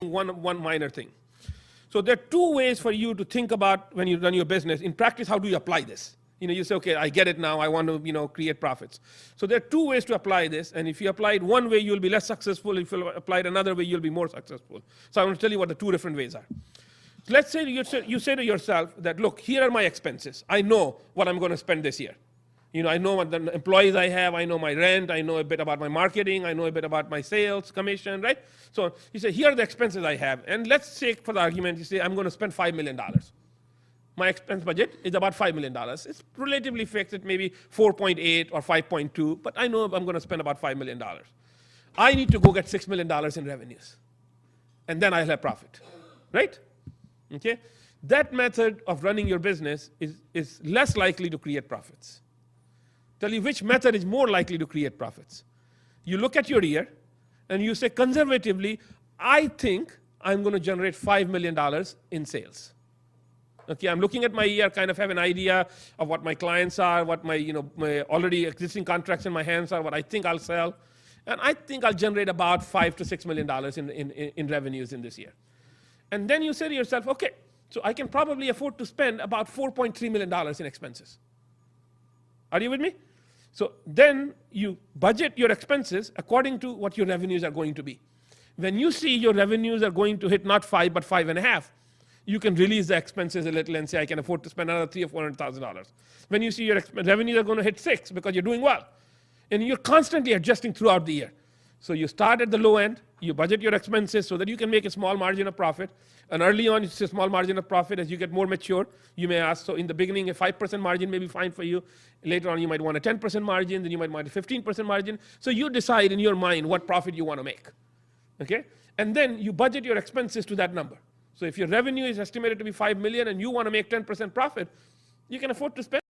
one minor thing. So there are two ways for you to think about when you run your business. In practice, how do you apply this? You say, okay, I get it now. I want to, create profits. So there are two ways to apply this. And if you apply it one way, you'll be less successful. If you apply it another way, you'll be more successful. So I want to tell you what the two different ways are. So let's say you say to yourself that, look, here are my expenses. I know what I'm going to spend this year. I know what the employees I have. I know my rent. I know a bit about my marketing. I know a bit about my sales, commission, right? So you say, here are the expenses I have. And let's say, for the argument, you say, I'm going to spend $5 million. My expense budget is about $5 million. It's relatively fixed at maybe 4.8 or 5.2, but I know I'm going to spend about $5 million. I need to go get $6 million in revenues. And then I'll have profit, right? Okay? That method of running your business is less likely to create profits. Tell you which method is more likely to create profits. You look at your year, and you say, conservatively, I think I'm going to generate $5 million in sales. Okay, I'm looking at my year, kind of have an idea of what my clients are, what my already existing contracts in my hands are, what I think I'll sell, and I think I'll generate about $5 to $6 million in revenues in this year. And then you say to yourself, okay, so I can probably afford to spend about $4.3 million in expenses. Are you with me? So then you budget your expenses according to what your revenues are going to be. When you see your revenues are going to hit not 5 but 5.5, you can release the expenses a little and say, I can afford to spend another $300,000 or $400,000. When you see your revenues are going to hit 6 because you're doing well, and you're constantly adjusting throughout the year. So you start at the low end, you budget your expenses so that you can make a small margin of profit. And early on, it's a small margin of profit. As you get more mature, you may ask, so in the beginning, a 5% margin may be fine for you. Later on, you might want a 10% margin, then you might want a 15% margin. So you decide in your mind what profit you want to make. Okay? And then you budget your expenses to that number. So if your revenue is estimated to be $5 million and you want to make 10% profit, you can afford to spend